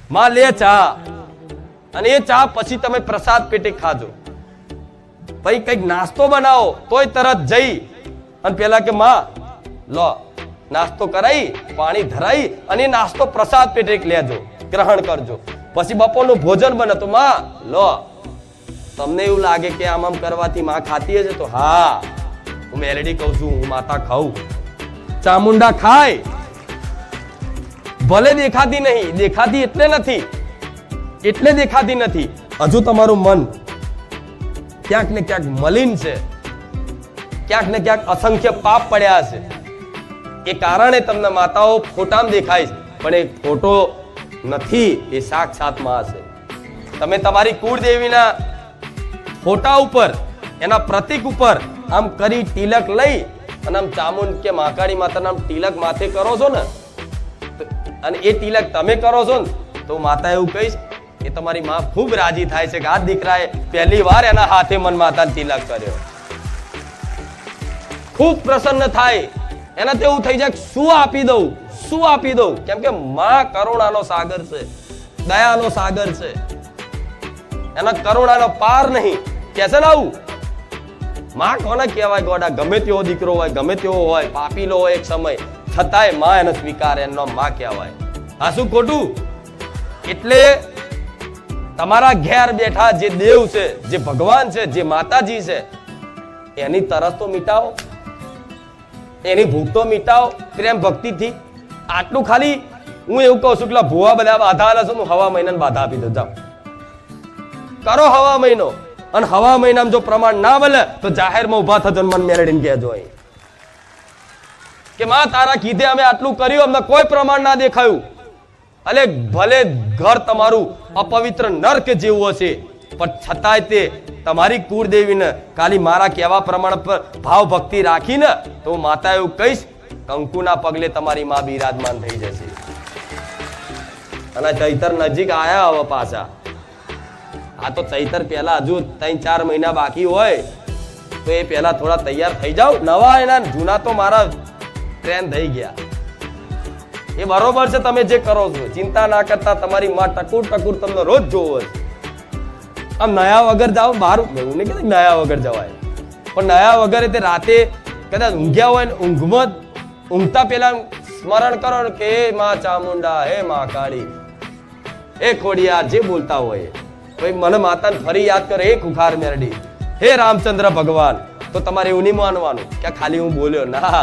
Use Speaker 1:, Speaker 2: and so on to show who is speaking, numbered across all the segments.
Speaker 1: માં લે ચા, અને એ ચા પછી તમે પ્રસાદ પેટે ખાજો. ભાઈ કઈક નાસ્તો બનાવો તોય તરત જઈ અને પેલા કે માં લો નાસ્તો કરાઈ, પાણી ધરાઈ, અને નાસ્તો પ્રસાદ પેટે લેજો, ગ્રહણ કરજો. પછી બપોરનું ભોજન બને તો માં લો. તમને એવું લાગે કે આમ કરવાથી માં ખાતી હશે? તો હા, હું મેલેડી કહું છું, હું માતા ખાઉં. ચામુંડા ખાય, ભલે દેખાતી નહીં, દેખાતી એટલે નથી, એટલે દેખાતી નથી. હજુ તમારું મન ક્યાંક ને ક્યાંક મલિન છે, ક્યાંક ને ક્યાંક અસંખ્ય પાપ પડ્યા છે. એ કારણે તમને માતાઓ ફોટામાં દેખાય છે, પણ એ ફોટો નથી, એ સાક્ષાત માં છે. તમે તમારી કુળદેવીના ફોટા ઉપર, એના પ્રતીક ઉપર આમ કરી તિલક લઈ અને આમ ચામુંડ કે મહાકાળી માતાના તિલક માથે કરો છો ને, અને એ તિલક તમે કરો છો ને, તો માતા એવું કહીશ કે તમારી માં ખૂબ રાજી થાય છે કે આ દીકરાએ પહેલી વાર એના હાથે મન માતાને તિલક કર્યો. ખૂબ પ્રસન્ન થાય. એના તો એવું થઈ જાય શું આપી દઉં, શું આપી દઉં, કેમ કે માં કરુણાનો સાગર છે, દયાનો સાગર છે. એના કરુણાનો પાર નહીં. કે છે ને આવું, માં કોને કહેવાય ગોડા? ગમે તેવો દીકરો હોય, ગમે તેવો હોય, પાપીલો હોય એક સમય, છતાંય માં એને સ્વીકારે, એનો માં કહેવાય. આ શું ખોટું? એટલે તમારા ઘેર બેઠા જે દેવ છે, જે ભગવાન છે, જે માતાજી છે, એની તરસ તો મિટાવો, એની ભૂખ તો મિટાવો પ્રેમ ભક્તિથી. આટલું ખાલી હું એવું કહું છું કે ભૂવા બધા બાધા આલે છે, હું હવા મહિનાની બાધા આપી દઉં. જાઓ કરો હવા મહિનો, અને હવા મહિનામાં જો પ્રમાણ ના મળે તો જાહેરમાં ઉભા થજો, મન મેળવીને કહેજો કે માં તારા કીધે અમે આટલું કર્યું, અમને કોઈ પ્રમાણ ના દેખાયું. અલે ભલે ઘર તમારું અપવિત્ર નર્ક જેવું હશે, પણ છતાંય તે તમારી કુળદેવીને ખાલી મારા કહેવા પ્રમાણે પર ભાવ ભક્તિ રાખીને, તો માતા એવું કહીશ, કંકુના પગલે તમારી માં બિરાજમાન થઈ જશે. અને ચૈતર નજીક આયા હવે પાછા. આ તો ચૈતર પહેલા હજુ 3-4 મહિના બાકી હોય, તો એ પહેલા થોડા તૈયાર થઈ જાવ. નવા એના જૂના તો મારા ટ્રેન થઈ ગયા. એ બરોબર છે, તમે જે કરો છો ચિંતા ના કરતા. તમારી માં ટકુર ટકુર તમને રોજ જોવો છે. આમ નયા વગર જાઓ બહાર, એવું નહીં કે નયા વગર જવાય, પણ નયા વગર તે રાતે કદાચ ઊંઘ્યા હોય ને ઊંઘમાં ઊંઘતા પેલા સ્મરણ કરો કે હે માં ચામુંડા, હે માં કાળી, હે ખોડિયાર, જે બોલતા હોય ભાઈ મને માતાને ફરી યાદ કરે, હે ખુખાર મેરડી, હે રામચંદ્ર ભગવાન. તો તમારે એવું નહીં માનવાનું કે ખાલી હું બોલ્યો ના,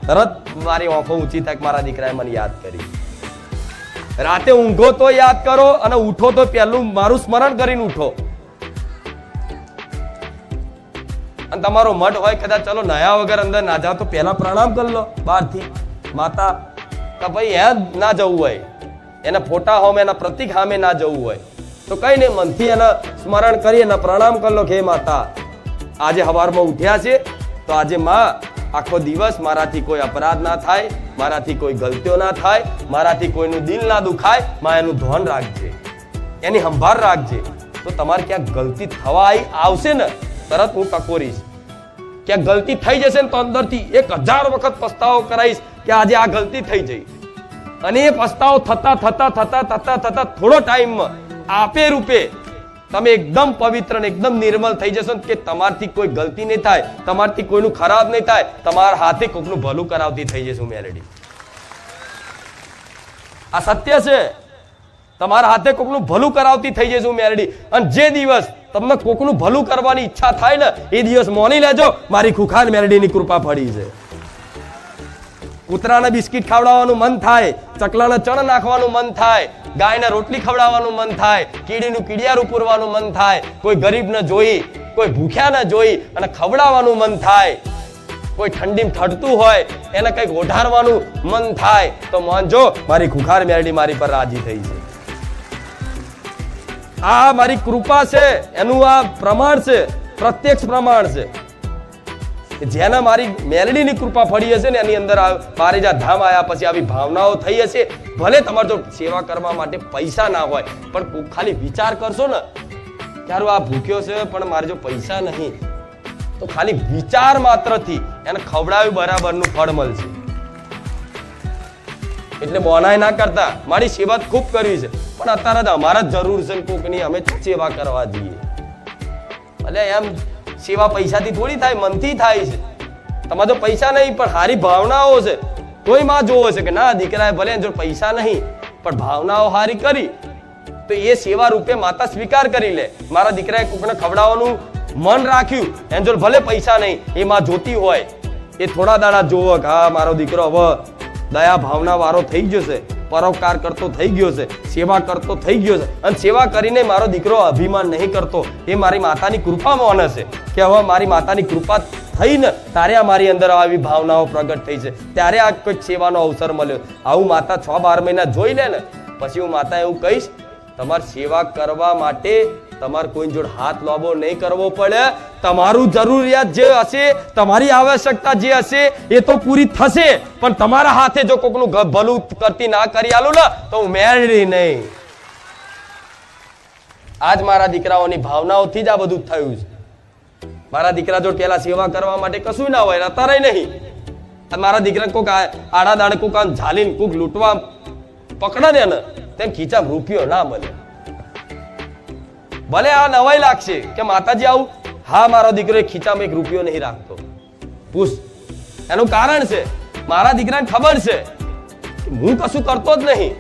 Speaker 1: તરત મારી આંખો ઊંચી થાય, મારા દીકરાએ મને યાદ કરી. રાતે ઊંઘો તો યાદ કરો, અને ઉઠો તો પહેલું મારું સ્મરણ કરીને ઉઠો. અને તમારો મઢ હોય કદાચ ચલો નયા વગર અંદર ના જાઓ તો પહેલા પ્રણામ કરી લો બહારથી. માતા કે ભાઈ એ ના જવું હોય, એના ફોટા હોમે, એના પ્રતીક સામે ના જવું હોય, તો કઈ નહીં, મનથી એના સ્મરણ કરી એના પ્રણામ કરી લો કે માતા આજે સવારમાં ઉઠ્યા છે, તો આજે માં આખો દિવસ મારાથી કોઈ અપરાધ ના થાય, મારાથી કોઈ ગલતીઓ ના થાય, મારાથી કોઈનું દિલ ના દુખાય, માં એનું ધ્યાન રાખજે, એની સંભાળ રાખજે. તો તમારે ક્યાંક ગલતી થવા આવશે ને, તરત હું ટકોરીશ. ક્યાંક ગલતી થઈ જશે ને તો અંદરથી 1000 વખત પસ્તાવો કરાઈશ કે આજે આ ગલતી થઈ જઈ. અને એ પસ્તાવો થતા થતા થતા થતા થતા થોડો ટાઈમમાં આપે રૂપે તમે એકદમ પવિત્ર ને એકદમ નિર્મલ થઈ જશો કે તમારથી કોઈ ગલતી નહીં થાય, તમારથી કોઈનું ખરાબ નહીં થાય, તમારા હાથે કોઈનું ભલું કરાવતી થઈ જશે મેલેડી. આ સત્ય છે. તમારા હાથે કોઈનું ભલું કરાવતી થઈ જશે મેલેડી. અને જે દિવસ તમને કોઈનું ભલું કરવાની ઈચ્છા થાય ને, એ દિવસ મોની લેજો મારી ખુખાર મેલેડીની કૃપા પડી છે. કૂતરાને બિસ્કિટ ખવડાવવાનું મન થાય, ચકલાને ચણ નાખવાનું મન થાય, ગાયને રોટલી ખવડાવવાનું મન થાય, કીડીનું કીડિયારું પૂરવાનું મન થાય, કોઈ ગરીબને જોઈ, કોઈ ભૂખ્યાને જોઈ અને ખવડાવવાનું મન થાય, કોઈ ઠંડીમાં ઠડતું હોય એને કંઈક ઓઢારવાનું મન થાય, તો માનજો મારી ખુખાર મેરડી મારી પર રાજી થઈ છે. આ મારી કૃપા છે, એનું આ પ્રમાણ છે, પ્રત્યક્ષ પ્રમાણ છે. જેના મારી મેલડીની કૃપા ફળી હશે ને, એની અંદર પારેજા ધામ આવ્યા પછી આવી ભાવનાઓ થઈ હશે. ભલે તમારે જો સેવા કરવા માટે પૈસા ના હોય, પણ ખાલી વિચાર કરશો ને ક્યારું આ ભૂખ્યો છે પણ મારે જો પૈસા નહીં, તો ખાલી વિચાર માત્રથી એને ખવડાવ્યું બરાબરનું ફળ મળશે. એટલે બોનાય ના કરતા, મારી સેવા ખૂબ કરવી છે, પણ અત્યારે જ અમારા જ જરૂર છે કોકની, અમે સેવા કરવા જઈએ. એટલે એમ સેવા પૈસાથી થોડી થાય, મનથી થાય છે. તમારે જો પૈસા નહીં પણ સારી ભાવનાઓ છે, કોઈ માં જોવો છે કે ના દીકરાએ ભલે જો પૈસા નહીં પણ ભાવનાઓ સારી કરી તો એ સેવા રૂપે માતા સ્વીકાર કરી લે. મારા દીકરાએ કોકને ખવડાવવાનું મન રાખ્યું, એમ જો ભલે પૈસા નહીં, એ માં જોતી હોય, એ થોડા દાડા જોવો કે હા મારો દીકરો હવે દયા ભાવના વાળો થઈ ગયો છે, પરોપકાર કરતો થઈ ગયો છે, સેવા કરતો થઈ ગયો છે. અને સેવા કરીને મારો દીકરો અભિમાન નહીં કરતો, એ મારી માતાની કૃપા માને છે કે હવે મારી માતાની કૃપા થઈ ને ત્યારે આ મારી અંદર આવી ભાવનાઓ પ્રગટ થઈ છે, ત્યારે આ કોઈક સેવાનો અવસર મળ્યો. આવું માતા 6-12 મહિના જોઈ લે ને પછી હું માતા એવું કહીશ, તમારી સેવા કરવા માટે તમારે કોઈ જોડે હાથ લાંબો નહીં કરવો પડે. તમારું જરૂરિયાત જે હશે, તમારી આવશ્યકતા જે હશે એ તો પૂરી થશે, પણ તમારા હાથે જો કોકનું ભલું કરતી ના કરી આલું ને તો હું મેળવી નહીં. આજ મારા દીકરાઓની ભાવનાઓથી જ આ બધું થયું છે. મારા દીકરા જો પેલા સેવા કરવા માટે કશું ના હોય, અત્યારે નહીં. મારા દીકરા કોક આડા દાડે કોક ઝાલીને કોક લૂંટવા પકડે દે ને તેમ ખીચા રૂપિયો ના મળે. ભલે આ નવાઈ લાગશે કે માતાજી આવું, હા મારો દીકરો ખીચામાં 1 રૂપિયો નહીં રાખતો. પૂછ, એનું કારણ છે મારા દીકરાને ખબર છે હું કશું કરતો જ નહીં.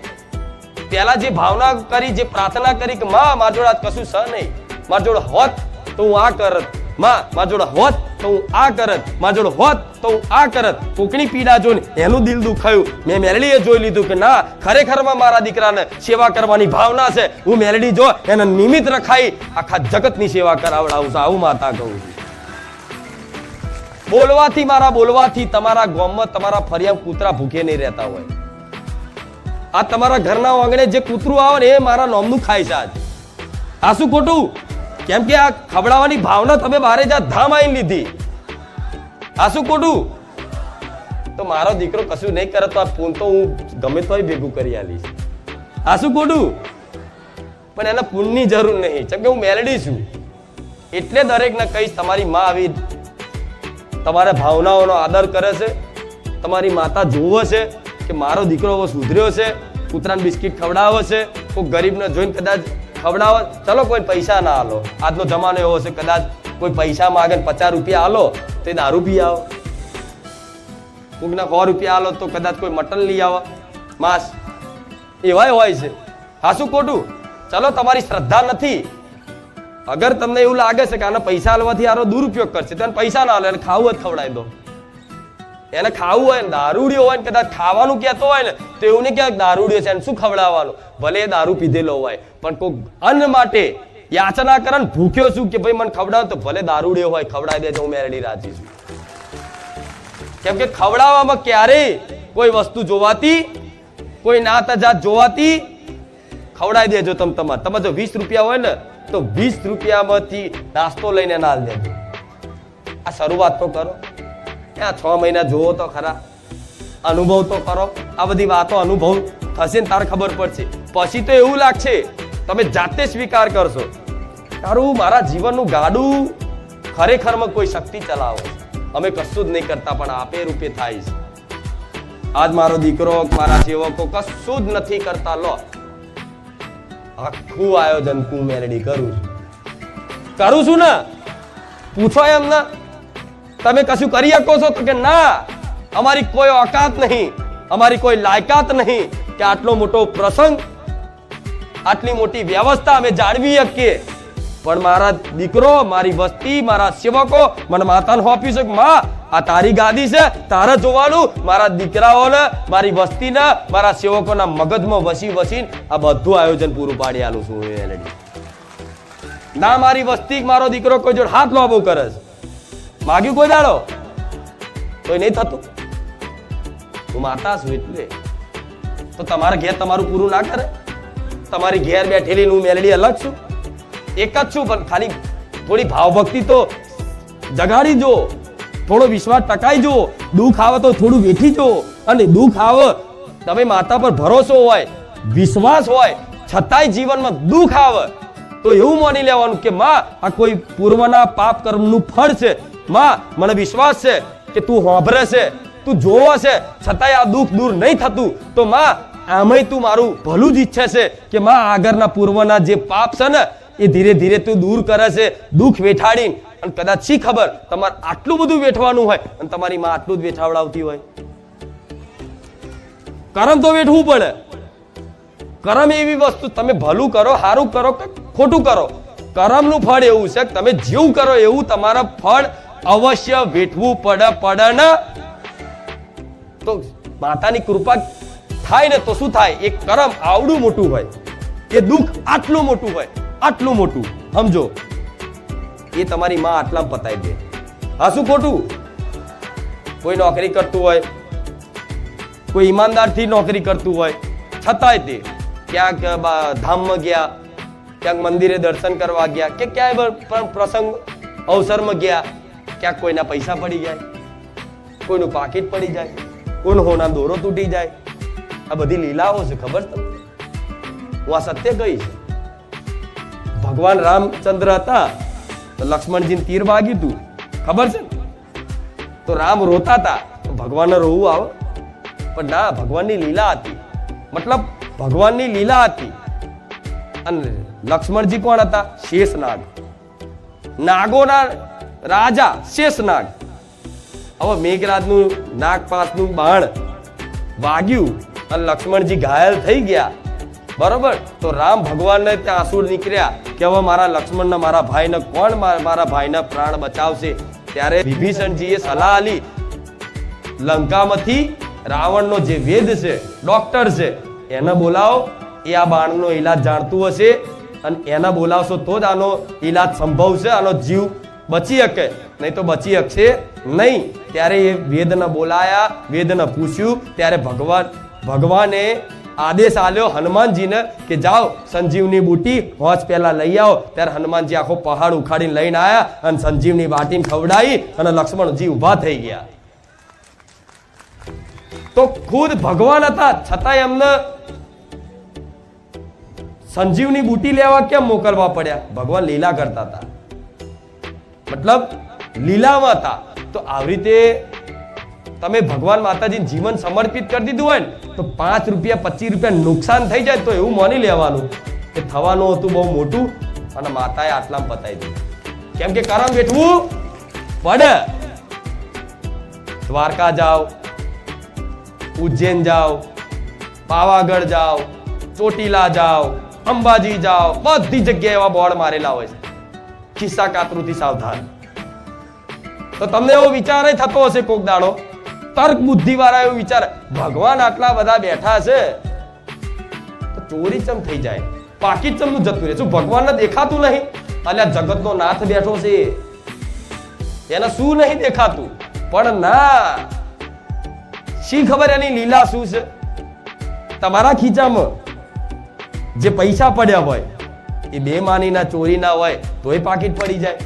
Speaker 1: પેલા જે ભાવના કરી, જે પ્રાર્થના કરી કે માં મારા જોડે કશું છે નહીં, મારા જોડે હોત તો હું આ કરત, માં મારા જોડે હોત તો હું આ કરત, મારા જોડે હોત તો હું આ કરત. કોકની પીડા જોઈને એનું દિલ દુખાયું. મેં મેલડીએ જોઈ લીધું કે ના ખરેખરમાં મારા દીકરાને સેવા કરવાની ભાવના છે. હું મેલડી જો એને નિમિત્ત રખાઈ આખા જગતની સેવા કરાવડાવું છું. આવું માતા કહું છું. બોલવાથી, મારા બોલવાથી તમારા ગામમાં તમારા ફરિયામ કૂતરા ભૂખે નહીં રહેતા હોય. આ તમારા ઘરના આંગણે જે કૂતરું આવે ને એ મારા નામનું ખાય છે આજ. આ શું ખોટું? કેમ કે આ ખવડાવવાની ભાવના તમે બારે જા ધામ આવીને લીધી. આ શું ખોટું? તો મારો દીકરો કશું નહીં કરે તો આ પૂન તો હું ગમે તોય ભેગું કરી આલીશ. આ શું ખોટું? પણ એને પૂનની જરૂર નહીં, કેમ કે હું મેલડી છું. એટલે દરેકને કહીશ, તમારી માં આવી તમારા ભાવનાઓનો આદર કરે છે, તમારી માતા જોવે છે કે મારો દીકરો હવે સુધર્યો છે, કૂતરાને બિસ્કિટ ખવડાવે છે, કોઈ ગરીબને જોઈને કદાચ ખવડાવે. ચલો કોઈ પૈસા ના આલો, આજનો જમાનો એવો છે કદાચ કોઈ પૈસા માંગે 50 રૂપિયા આલો તો એ દારૂ પી આવો, કોઈના 100 રૂપિયા આલો તો કદાચ કોઈ મટન લઈ આવે, માંસ, એવાય હોય છે. હા શું ખોટું? ચલો તમારી શ્રદ્ધા નથી. અગર તમને એવું લાગે છે કે આને પૈસા આલવાથી આનો દુરુપયોગ કરશે તો એને પૈસા ના આલો, એને ખાવું જ ખવડાવી દો. એને ખાવું હોય ને દારૂડિયો હોય ને કદાચ ખાવાનું કહેતો હોય ને તો એવું નહીં કે દારૂડિયો છે એને શું ખવડાવવાનું, ભલે એ દારૂ પીધેલો હોય પણ કોઈ અન્ન માટે યાચના કરે ને ભૂખ્યો છું કે ભાઈ મને ખવડાવ, તો ભલે દારૂડિયો હોય ખવડાવી દેજો, હું મેરડી રાજી છું. કેમ કે ખવડાવવામાં ક્યારેય કોઈ વસ્તુ જોવાતી, કોઈ નાત જાત જોવાતી ખવડાવી દેજો. તમે જો 20 રૂપિયા હોય ને તો 20 રૂપિયામાંથી નાસ્તો લઈને ના દેજો. આ શરૂઆત તો કરો. 6 મહિના જોવો તો ખરા, અનુભવ તો કરો. આ બધી વાતો અનુભવ થશે ને તારે ખબર પડશે. પછી તો એવું લાગશે તમે જાતે સ્વીકાર કરશો, તારું મારા જીવનનું ગાડું ખરેખરમાં કોઈ શક્તિ ચલાવો. અમે કશું જ નહીં કરતા પણ આપે રૂપે થાય છે. આજ મારો દીકરો, મારા સેવકો કશું જ નથી કરતા. લો આખું આયોજન હું મેલડી કરું છું ને. પૂછો એમને તમે કશું કરી શકો છો તો કે ના, અમારી કોઈ ઓકાત નહીં, અમારી કોઈ લાયકાત નહીં કે આટલો મોટો પ્રસંગ, આટલી મોટી વ્યવસ્થા અમે જાળવી શકીએ. પણ મારા દીકરો, મારી વસ્તી, મારા સેવકો મને માતાને સોંપ્યું છે કે માં આ તારી ગાદી છે, તારે જોવાનું. મારા દીકરાઓને, મારી વસ્તીને, મારા સેવકોના મગજમાં વસીને આ બધું આયોજન પૂરું પાડી આલું છું. ના મારી વસ્તી, મારો દીકરો કોઈ જોડે હાથ લાંબો કરે છે, માગ્યું કોઈ દાડો કોઈ નહીં થતું. હું માતા છું એટલે તો તમારા ઘેર તમારું પૂરું ના કરે? તમારી ઘેર બેઠેલી હું મેલડી અલગ છું? એક જ છું, પણ ખાલી થોડી ભાવભક્તિ તો જગાડી જો, થોડો વિશ્વાસ ટકાઈ જો. દુઃખ આવે તો થોડું વેઠી જો, અને દુઃખ આવે તમે માતા પર ભરોસો હોય, વિશ્વાસ હોય, છતાંય જીવનમાં દુઃખ આવે તો એવું માની લેવાનું કે માં આ કોઈ પૂર્વના પાપ કર્મનું ફળ છે. માં મને વિશ્વાસ છે કે તું સાંભળે છે, તું જોવો છે છતાંય આ દુઃખ દૂર નહીં થતું, તો માં આમાંય તું મારું ભલું જ ઈચ્છે છે કે માં આગળના પૂર્વના જે પાપ છે ને એ ધીરે ધીરે તું દૂર કરે છે, દુઃખ વેઠાડીને. અને કદાચ શી ખબર તમારે આટલું બધું વેઠવાનું હોય અને તમારી માં આટલું જ વેઠાવડાવતી હોય. કરમ તો વેઠવું પડે. કરમ એવી વસ્તુ, તમે ભલું કરો, સારું કરો કે ખોટું કરો, કરમનું ફળ એવું છે કે તમે જેવું કરો એવું તમારા ફળ અવશ્ય વેઠવું પડે ને. તો માતાની કૃપા થાય ને તો શું થાય? એ કરમ આવડું મોટું હોય, એ દુઃખ આટલું મોટું હોય, આટલું મોટું, સમજો, એ તમારી માં આટલા પતાવી દે. હા શું ખોટું? કોઈ નોકરી કરતું હોય, કોઈ ઈમાનદારથી નોકરી કરતું હોય, છતાંય તે ક્યાંક ધામમાં ગયા, ક્યાંક મંદિરે દર્શન કરવા ગયા, કે ક્યાંય પણ પ્રસંગ અવસરમાં ગયા, ક્યાંક કોઈના પૈસા પડી જાય, કોઈનું પાકીટ પડી જાય, કોઈનો હોના દોરો તૂટી જાય. આ બધી લીલાઓ છે, ખબર તમને? હું આ સત્ય કહીશ. ભગવાન રામચંદ્ર હતા તો લક્ષ્મણજીને તીર વાગ્યું હતું, ખબર છે ને? તો રામ રોતા હતા, ભગવાનને રોવું આવે? પણ ના, ભગવાનની લીલા હતી. મતલબ ભગવાનની લીલા હતી. અને લક્ષ્મણજી કોણ હતા? શેષનાગ, નાગોના રાજા શેષનાગ. હવે મેઘરાજનું નાગપાસનું બાણ વાગ્યું અને લક્ષ્મણજી ઘાયલ થઈ ગયા, બરોબર? તો રામ ભગવાનને ત્યાં આંસુ નીકળ્યા કે હવે મારા લક્ષ્મણને, મારા ભાઈને કોણ મારા ભાઈના પ્રાણ બચાવશે? ત્યારે વિભીષણજીએ સલાહ આલી, લંકામાંથી રાવણનો જે વેદ છે, ડોક્ટર છે, એને બોલાવો. એ આ બાણનો ઈલાજ જાણતું હશે અને એને બોલાવશો તો જ આનો ઈલાજ સંભવ છે, આનો જીવ બચી શકે, નહીં તો બચી શકશે નહીં. ત્યારે એ વેદને બોલાયા, વેદને પૂછ્યું. ત્યારે ભગવાને આદેશ આલ્યો હનુમાનજીને કે જાઓ સંજીવની બુટી હોજ પહેલા લઈ આવો. ત્યારે હનુમાનજી આખો પહાડ ઉખાડીને લઈને આવ્યા અને સંજીવની બાટીને ખવડાવી અને લક્ષ્મણજી ઉભા થઈ ગયા. તો ખુદ ભગવાન હતા, છતાંય એમને સંજીવની બુટી લેવા કેમ મોકલવા પડ્યા? ભગવાન લીલા કરતા હતા, મતલબ લીલામાં હતા. તો આવી રીતે તમે ભગવાન માતાજીને જીવન સમર્પિત કરી દીધું હોય ને તો 5 રૂપિયા 25 રૂપિયા નુકસાન થઈ જાય તો એવું માની લેવાનું કે થવાનું હતું બહુ મોટું અને માતાએ આટલામાં પતાવી દીધું. કેમ કે કરમ વેઠવું પડે. દ્વારકા જાઓ, ઉજ્જૈન જાઓ, પાવાગઢ જાઓ, ચોટીલા જાઓ, અંબાજી જાઓ, બધી જગ્યાએ એવા બોર્ડ મારેલા હોય છે, ખિસ્સા કાતરુથી સાવધાન. તો તમને એવો વિચાર થતો હશે કોક દાડો, તર્ક બુદ્ધિ વાળા એવો વિચાર, ભગવાન આટલા બધા બેઠા છે તો ચોરી ચમ થઈ જાય, પાકીટ ચમનું જતું રહે? શું ભગવાનને દેખાતું નહીં? અલ્યા જગતનો નાથ બેઠો છે, એને શું નહીં દેખાતું? પણ ના, શી ખબર એની લીલા શું છે? તમારા ખીચામાં જે પૈસા પડ્યા હોય એ બેમાનીના ચોરીના હોય તોય પાકીટ પડી જાય.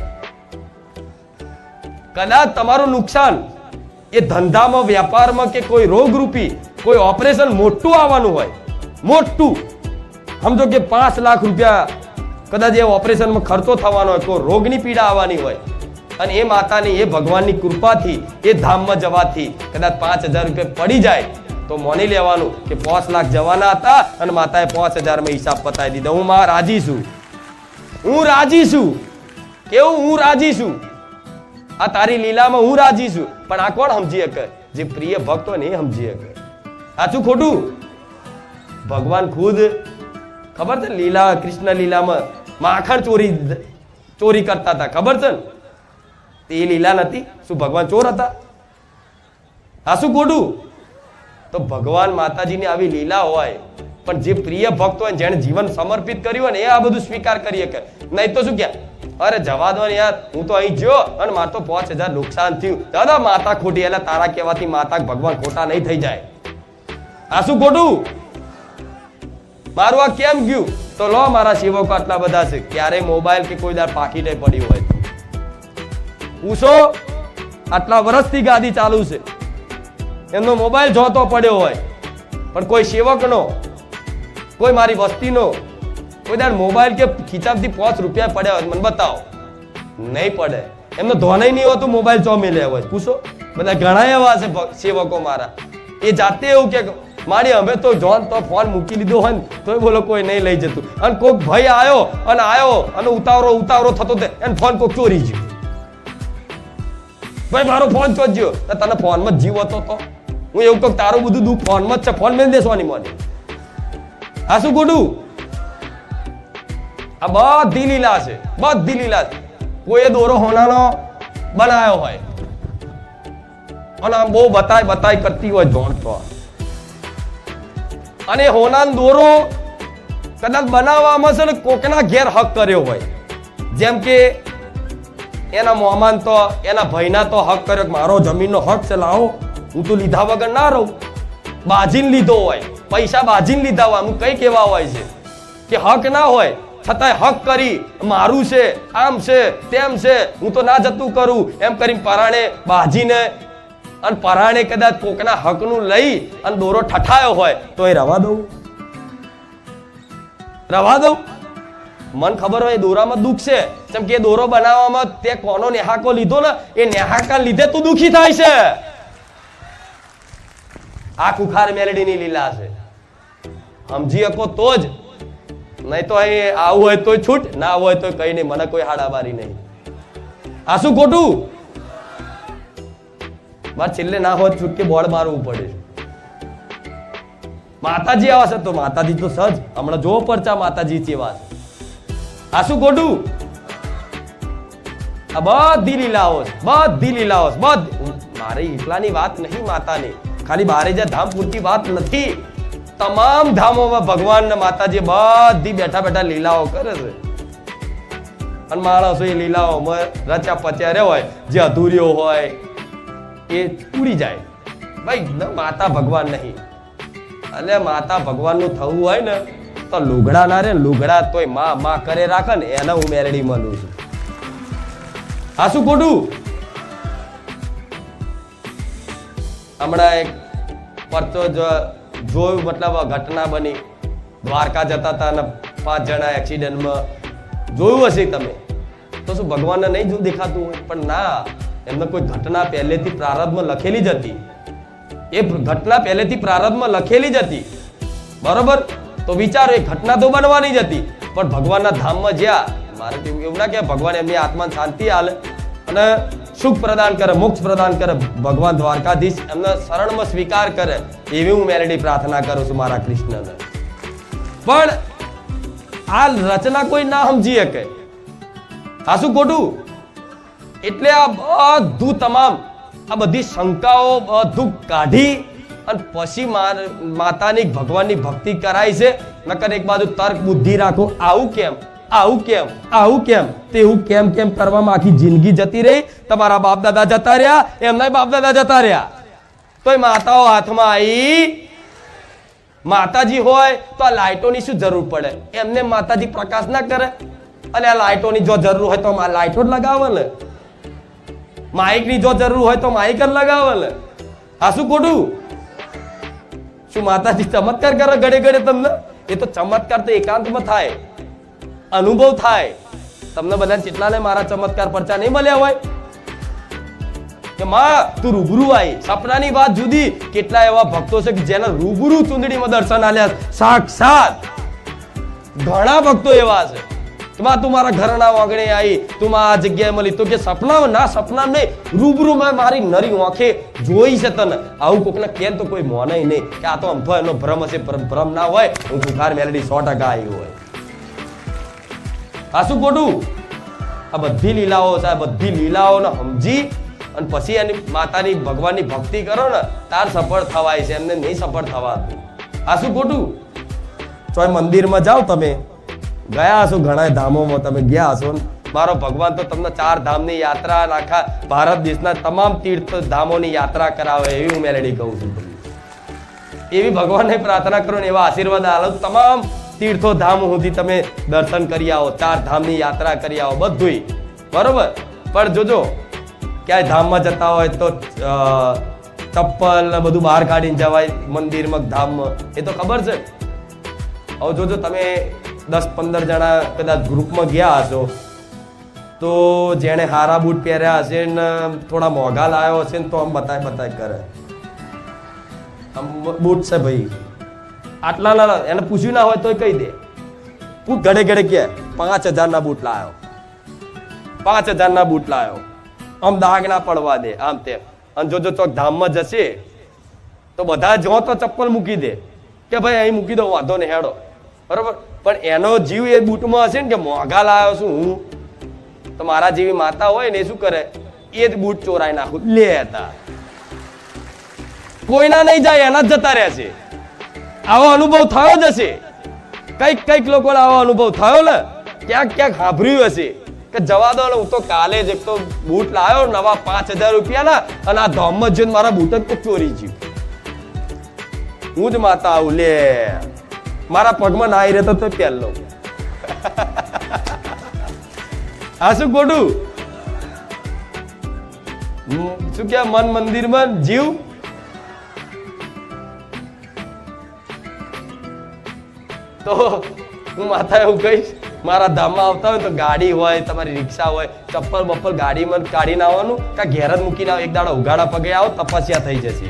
Speaker 1: કદાચ તમારું નુકસાન એ ધંધામાં, વ્યાપારમાં કે કોઈ રોગરૂપી કોઈ ઓપરેશન મોટું આવવાનું હોય, મોટું સમજો કે 5 લાખ રૂપિયા કદાચ એ ઓપરેશનમાં ખર્ચો થવાનો હોય, કોઈ રોગની પીડા આવવાની હોય અને એ માતાની, એ ભગવાનની કૃપાથી એ ધામમાં જવાથી કદાચ 5000 રૂપિયા પડી જાય તો માની લેવાનું કે 5 લાખ જવાના હતા અને માતાએ 5000 માં હિસાબ પતાવી દીધો. હું માં રાજી છું, હું રાજી છું. કેવું? હું રાજી છું. આ તારી લીલામાં હું રાજી છું. પણ આ કોણ સમજી શકે? જે પ્રિય ભક્ત હોય ને એ સમજી શકે. સાચું ખોટું? ભગવાન ખુદ ખબર છે લીલા, કૃષ્ણ લીલામાં માખણ ચોરી કરતા હતા, ખબર છે ને? એ લીલા નથી? શું ભગવાન ચોર હતા? સાચું ખોટું? તો ભગવાન માતાજીની આવી લીલા હોય, પણ જે પ્રિય ભક્ત હોય, જેને જીવન સમર્પિત કર્યું હોય ને એ આ બધું સ્વીકાર કરી શકે. નહીં તો શું કે અરે જવા દો ને યાર, હું તો અહીં જ્યો અને મારે તો 5000 નુકસાન થયું. દાદા માતા ખોટી, એટલે તારા કહેવાથી માતા ભગવાન ખોટા નહીં થઈ જાય. આ શું ખોટું? મારું આ કેમ ગયું? તો લો, મારા સેવકો આટલા બધા છે, ક્યારે મોબાઈલ કે કોઈ દાર પાકીટે પડ્યું હોય પૂછો. આટલા વર્ષથી ગાદી ચાલુ છે, એમનો મોબાઈલ જોતો પડ્યો હોય, પણ કોઈ સેવકનો, કોઈ મારી વસ્તીનો કોઈ દાડ મોબાઈલ કે ખીચામાંથી 5 રૂપિયા પડ્યા હોય મને બતાવો. નહીં પડે. એમનો ધોનાઈ નહીં હોતું મોબાઈલ ચો મેલે હોય, પૂછો. બધા ઘણા એવા છે સેવકો મારા, એ જાતે એવું કે મારી અમે તો જોન તો ફોન મૂકી દીધો હોય ને તોય બોલો કોઈ નહીં લઈ જતું, અને કોઈક ભાઈ આવ્યો અને ઉતાવરો થતો એને ફોન કોઈક ચોરી ગયો, ભાઈ મારો ફોન ચોરજો, તને ફોનમાં જીવ હતો તો હું એવું કહું તારું બધું દુઃખ ફોનમાં જ છે, ફોન મેં દેશવાની મને આ શું ખોટું? આ બધી લીલા છે, બધી લીલા છે. કોઈ દોરો હોનાનો બનાવ્યો હોય અને આમ બહુ બતાય કરતી હોય જોણ તો, અને હોનાનો દોરો કદાચ બનાવવામાં છે ને કોકના ઘેર હક કર્યો હોય, જેમ કે એના મોમાન તો એના ભાઈના તો હક કર્યો કે મારો જમીનનો હક છે, લાવો હું તો લીધા વગર ના રહું. બાજીને લીધો હોય, પૈસા બાજીને લીધા હોય, અમુક કઈ કેવા હોય છે કે હક ના હોય છતાંય હક કરી મારું છે, આમ છે તેમ છે, હું તો ના જતું કરું એમ કરીને પરાણે બાજીને અને પરાણે કદાચ કોકના હકનું લઈ અને દોરો ઠઠાયો હોય તો એ રવા દઉં? મન ખબર હોય દોરામાં દુઃખ છે, જેમ કે દોરો બનાવવામાં તે કોનો નેહાકો લીધો ને એ નેહાકા લીધે તું દુઃખી થાય છે. આ કુખાર મેલડીની લીલા છે, સમજી શકો તો જ, નહીં તો અહીં આવું હોય તો છૂટ, ના હોય તો કઈ નહીં, મને કોઈ હાડાબારી નહીં. આ શું ખોટું? મારે છેલ્લે ના હોય છૂટકે બોર્ડ મારવું પડે. માતાજી આવા છે તો માતાજી તો સજ, હમણાં જોવો પરચા માતાજી જેવા છે. આ શું ખોટું? આ બધી લીલાઓ છે, મારે એકલાની વાત નહીં, માતાની ખાલી બારે જ્યાં ધામ પૂરતી વાત નથી, તમામ ધામોમાં ભગવાન ને માતાજી બધી બેઠા બેઠા લીલાઓ કરે છે, અને માણસો એ લીલાઓમાં રચ્યા પચ્યા હોય, જે અધૂરીઓ હોય એ ઉડી જાય. ભાઈ માતા ભગવાન નહીં, અને માતા ભગવાન નું થવું હોય ને તો લુગડા ના રે, લુગડા તોય માં કરે રાખે ને એને હું મેરડી મળું છું. આ શું ખોટું? હમણાં એક પરચો જોયું, મતલબ ઘટના બની, દ્વારકા જતા હતા અને 5 જણા એક્સિડન્ટમાં, જોયું હશે તમે તો શું ભગવાનને નહીં જો દેખાતું હોય? પણ ના, એમને કોઈ ઘટના પહેલેથી પ્રારબ્ધમાં લખેલી જ હતી, એ ઘટના પહેલેથી પ્રારબ્ધમાં લખેલી જ હતી, બરોબર? તો વિચારો એ ઘટના તો બનવાની જ હતી, પણ ભગવાનના ધામમાં જ્યાં, મારે એવું ના કે ભગવાન એમની આત્માને શાંતિ આલે અને સુખ પ્રદાન કરે, મોક્ષ પ્રદાન કરે, ભગવાન દ્વારકાધીશ એમને શરણમાં સ્વીકાર કરે, એવી હું મેલડી પ્રાર્થના કરું છું મારા કૃષ્ણને. પણ આ રચના કોઈ ના સમજી શકે. આ શું ખોટું? એટલે આ બધું તમામ આ બધી શંકાઓ બધું કાઢી અને પછી માતાની ભગવાનની ભક્તિ કરાય છે. નકર એક બાજુ તર્ક બુદ્ધિ રાખો, આવું કેમ, તેવું કેમ કરવામાં આખી જિંદગી જતી રહી. તમારા બાપ દાદા જતા રહ્યા, એમના બાપ દાદા જતા રહ્યા, તોય માતાઓ હાથમાં આવી. માતાજી હોય તો આ લાઇટોની શું જરૂર પડે? એમને માતાજી પ્રકાશ ના કરે? અને આ લાઇટોની જો જરૂર હોય તો લાઇટો જ લગાવે ને, માઇકની જો જરૂર હોય તો માઇક જ લગાવે ને. આ શું ખોટું? શું માતાજી ચમત્કાર કરે ઘડે ઘડે તમને? એ તો ચમત્કાર તો એકાંતમાં થાય, અનુભવ થાય. તમને બધા કેટલાને મારા ચમત્કાર પરચા નહીં મળ્યા હોય કે માં તું રૂબરૂ આવી? સપનાની વાત જુદી, કેટલા એવા ભક્તો છે કે જેના રૂબરૂ ચુંદડીમાં દર્શન આલ્યા, સાક્ષાત ઘણા ભક્તો એવા છે કે માં તું મારા ઘરના વાંગણે આવી, તું આ જગ્યાએ મળી. તો કે સપનામાં ના, સપનામાં નહીં, રૂબરૂ માં મારી નરી આંખે જોઈ છે તને. આવું કોકને કેમ તો કોઈ મોને નહીં કે આ તો અમથો એનો ભ્રમ હશે. ભ્રમ ના હોય, હું કુખાર મેલડી 100% આવી હોય. આ શું ખોટું? આ બધી લીલાઓ છે, આ બધી લીલાઓને સમજી અને પછી એની માતાની ભગવાનની ભક્તિ કરો ને તાર સફળ થવાય છે, એમને નહીં સફળ થવાતું. આ શું ખોટું? ચોય મંદિરમાં જાઓ, તમે ગયા હશો, ઘણા ધામોમાં તમે ગયા હશો, મારો ભગવાન તો તમને 4 ધામની યાત્રા, આખા ભારત દેશના તમામ તીર્થ ધામોની યાત્રા કરાવે, એવી હું મેલેડી કહું છું. એવી ભગવાનને પ્રાર્થના કરો ને એવા આશીર્વાદ આલો, તમામ તીર્થો ધામ સુધી તમે દર્શન કરી આવો, 4 ધામની યાત્રા કરી આવો, બધુંય બરોબર. પણ જોજો ક્યાંય ધામમાં જતા હોય તો ચપ્પલ ને બધું બહાર કાઢીને જવાય મંદિરમાં, ધામમાં, એ તો ખબર છે. હવે જોજો તમે 10-15 જણા કદાચ ગ્રુપમાં ગયા હશો તો જેણે હારા બૂટ પહેર્યા હશે ને થોડા મોંઘા લાવ્યો હશે ને તો આમ બતાય કરે, આમ બૂટ છે ભાઈ આટલા ના, એને પૂછ્યું ના હોય તો કહી દે, હું ઘડે ઘડે કે 5,000 ના બૂટ લાવ્યો, 5,000 ના બૂટ લાવ્યો, આમ દાગ ના પડવા દે આમ તેમ. અને જો ચોક ધામમાં જશે તો બધા જો તો ચપ્પલ મૂકી દે કે ભાઈ અહીં મૂકી દો, વાંધો નહીં હેડો, બરોબર. પણ એનો જીવ એ બૂટમાં હશે ને કે મોંઘા લાવ્યો છું હું, તો મારા જેવી માતા હોય ને એ શું કરે, એ જ બૂટ ચોરાઈ નાખું લે હતા, કોઈના નહીં જાય એના જ જતા રહેશે. આવો અનુભવ થયો જ હશે, કઈક લોકોને આવો અનુભવ થયો ને, ક્યાંક સાંભળ્યું હશે કે જવા દો ને, હું તો કાલે જ એક તો બૂટ લાવ્યો નવા 5,000 રૂપિયાના, અને આ ધામમાં જઈને મારા બૂટ જ ચોરી ગયું. હું જ માતા આવું લે, મારા પગમાં ના આવી રહેતો તો પહેલો. આ શું ખોટું? શું કે મન મંદિરમાં જીવ. તો હું માતા એવું કહીશ, મારા ધામમાં આવતા હોય તો ગાડી હોય, તમારી રિક્ષા હોય, ચપ્પલ બપ્પલ ગાડીમાં કાઢીને આવવાનું, કા ઘેર જ મૂકીને આવો, એક દાડો ઉઘાડા પગે આવો, તપસ્યા થઈ જશે.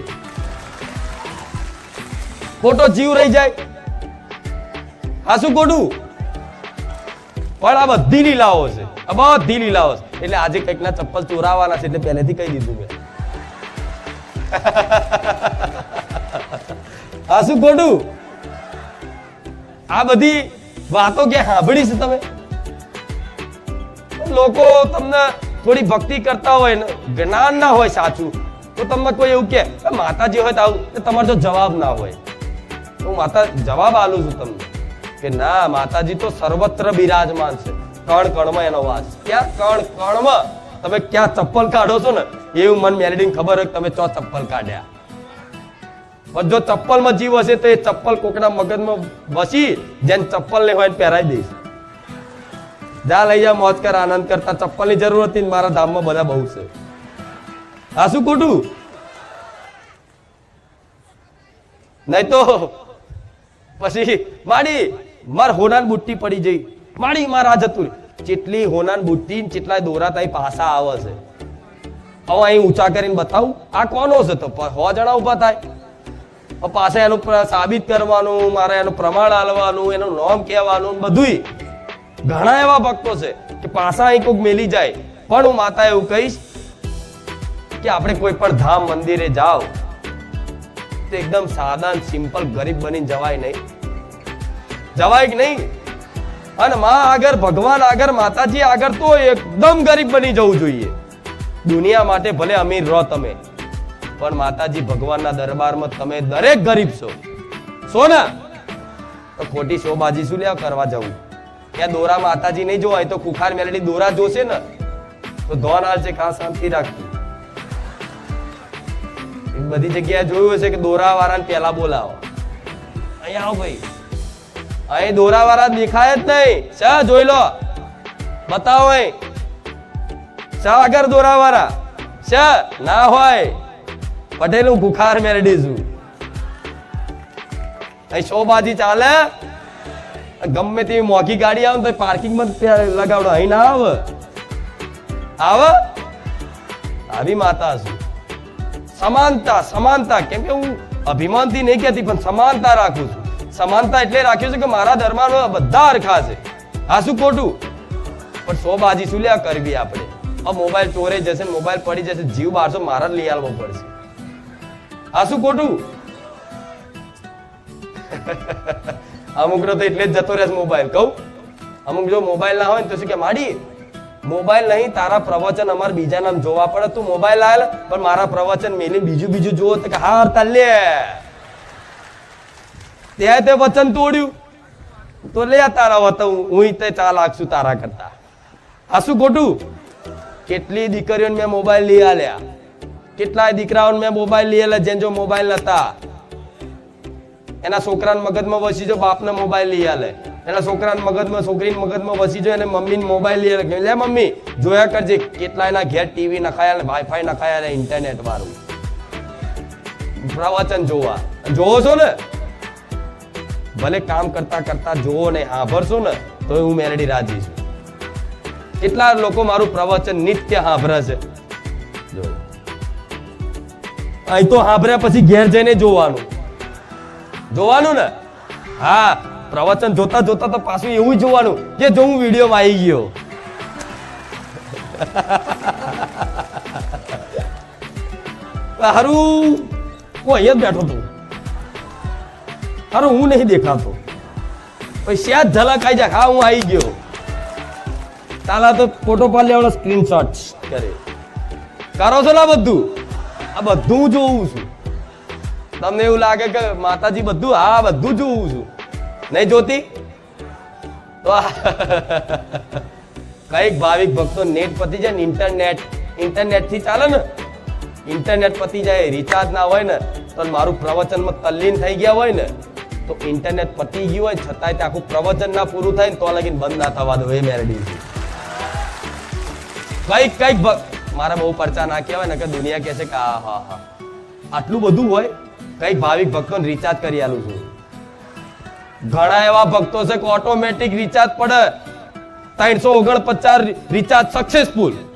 Speaker 1: ખોટો જીવ રહી જાય. આ શું ખોટું? પણ આ બધી લીલાઓ છે, આ બધી લીલાઓ છે. એટલે આજે કંઈક ના ચપ્પલ ચોરાવાના છે, એટલે પહેલેથી કહી દીધું મેં. આ શું ખોટું? આ બધી વાતો ક્યાં સાંભળી છે તમે? લોકો તમને થોડી ભક્તિ કરતા હોય ને, જ્ઞાન ના હોય સાચું, તો તમને કોઈ એવું કે માતાજી હોય તો આવું, તમારો જો જવાબ ના હોય, હું માતા જવાબ આલું છું તમને કે ના, માતાજી તો સર્વત્ર બિરાજમાન છે, કણ કણમાં એનો વાસ. ક્યાં કણ કણમાં તમે ક્યાં ચપ્પલ કાઢો છો ને, એવું મન મેલેડીને ખબર હોય તમે ચો ચપ્પલ કાઢ્યા. પણ જો ચપ્પલમાં જીવ હશે તો એ ચપ્પલ કોકના મગજમાં વસી, જેને ચપ્પલ ને હોય પહેરાઈ દઈશ. જા લઈ જા, મોજ કર, આનંદ કરતા. ચપ્પલ ની જરૂર હતી, મારા ધામમાં બધા બહુ છે. આ શું ખોટું? નહીં તો પછી માડી માર હોનાન બુટ્ટી પડી જઈ, માડી માર આ જતું. જેટલી હોનાન બુટ્ટી જેટલા દોરા તાઈ પાસા આવે છે, હવે અહીં ઊંચા કરીને બતાવું આ કોનો છે, તો 100 જણા ઉભા થાય. પાછા એનું સાબિત કરવાનું, મારે એનું પ્રમાણ આલવાનું, એનું નામ કહેવાનું, બધું. ઘણા એવા ભક્તો છે કે પાછા અહીં કોઈક મેલી જાય. પણ હું માતા એવું કહીશ કે આપણે કોઈ પણ ધામ મંદિરે જાઓ તો એકદમ સાદા સિમ્પલ ગરીબ બનીને જવાય નહીં, જવાય કે નહીં. અને માં આગળ, ભગવાન આગળ, માતાજી આગળ તો એકદમ ગરીબ બની જવું જોઈએ. દુનિયા માટે ભલે અમીર રહો તમે, પણ માતાજી ભગવાનના દરબારમાં તમે દરેક ગરીબ છો. ને તો ખોટી શોબાજી શું લેવા કરવા જવું? ત્યાં દોરા માતાજી નહીં જોવાય તો ખુખાર મેલડી દોરા જોશે ને તો ધોન આવશે. કા શાંતિ રાખતું. બધી જગ્યાએ જોયું હશે કે દોરા વાળાને પેલા બોલાવો, અહીંયા આવો ભાઈ, અહીં દોરા વાળા દેખાય જ નહીં. શા જોઈ લો, બતાવો અહીં શા આગળ દોરા વાળા શા ના હોય. પટેલ હું ભૂખાર મેરડી છું. અહીં શોબાજી ચાલે, ગમે તેવી મોંઘી ગાડી આવે તો પાર્કિંગમાં લગાવડો, અહીં ના આવે. આવે આવી માતા છું. સમાનતા, સમાનતા. કેમ કે હું અભિમાનથી નહીં કહેતી, પણ સમાનતા રાખું છું. સમાનતા એટલે રાખ્યું છે કે મારા ધર્મમાં બધા હરખા છે. આ શું ખોટું? પણ શોબાજી શું લ્યા કરવી આપણે? મોબાઈલ ચોરે જશે, મોબાઈલ પડી જશે, જીવ 1200 મારા જ લઈ આવવો પડશે. આ શું ખોટું? અમુક તો એટલે જ જતો રહેશે મોબાઈલ. કહું અમુક જો મોબાઈલ ના હોય ને તો શું કે માડી મોબાઈલ નહીં, તારા પ્રવચન અમારે બીજા નામ જોવા પડે, તું મોબાઈલ લાવે પણ મારા પ્રવચન મેલી બીજું જોવો તો કે હા તાલે ત્યાં તે વચન તોડ્યું તો લે તારા વત હું તે ચા લાગશું તારા કરતા. આ શું ખોટું? કેટલી દીકરીઓને મેં મોબાઈલ લઈ આલ્યા, કેટલાય દીકરાઓને મેં મોબાઈલ લઈ આલ્યા જેને જો મોબાઈલ નતા. એના છોકરાના મગજમાં વસી જો બાપને મોબાઈલ લઈ આલે, એના છોકરાના મગજમાં, છોકરીના મગજમાં વસી જો એને મમ્મીને મોબાઈલ લઈ આલે. લે મમ્મી જોયા કરજે, કેટલા એના ઘેર ટીવી નખાયા, વાઈફાઈ નખાયા, ઇન્ટરનેટ વાળું પ્રવચન જોવા. જોવો છો ને, ભલે કામ કરતા કરતા જોવો ને સાંભળશો ને તો હું મેલડી રાજી છું. કેટલા લોકો મારું પ્રવચન નિત્ય સાંભળે છે જો અહીં તો સાંભળ્યા પછી ઘેર જઈને જોવાનું ને હા પ્રવચન જોતા જોતા તો પાછું એવું જોવાનું કે જો હું વિડીયોમાં આવી ગયો હારું હું અહીંયા જ બેઠો હતો હારું હું નહીં દેખાતો પછી શ્યાદ ઝલક આવી જાય હા હું આવી ગયો તાલા તો ફોટો પાડી લેવાનો સ્ક્રીનશોટ કરે કરો છો ને આ બધું હું જોઉં છું તમને એવું લાગે કે માતાજી બધું હા બધું જોઉં છું નહીં જોતી તો કઈક ભાવિક ભક્તો નેટ પતી જાય ને ઇન્ટરનેટ થી ચાલે ને ઇન્ટરનેટ પતી જાય રિચાર્જ ના હોય ને તો મારું પ્રવચનમાં તલ્લીન થઈ ગયા હોય ને તો ઇન્ટરનેટ પતી ગયું હોય છતાંય આખું પ્રવચન ના પૂરું થાય ને તો લગીને બંધ ના થવા દો એ મેરડી કઈક મારા બહુ પરચા ના કહેવાય ને કે દુનિયા કહે છે કે હા આટલું બધું હોય કઈક ભાવિક ભક્તોને રિચાર્જ કરી આલું છું ઘણા એવા ભક્તો છે કે ઓટોમેટિક રિચાર્જ પડે 349 રિચાર્જ સક્સેસફુલ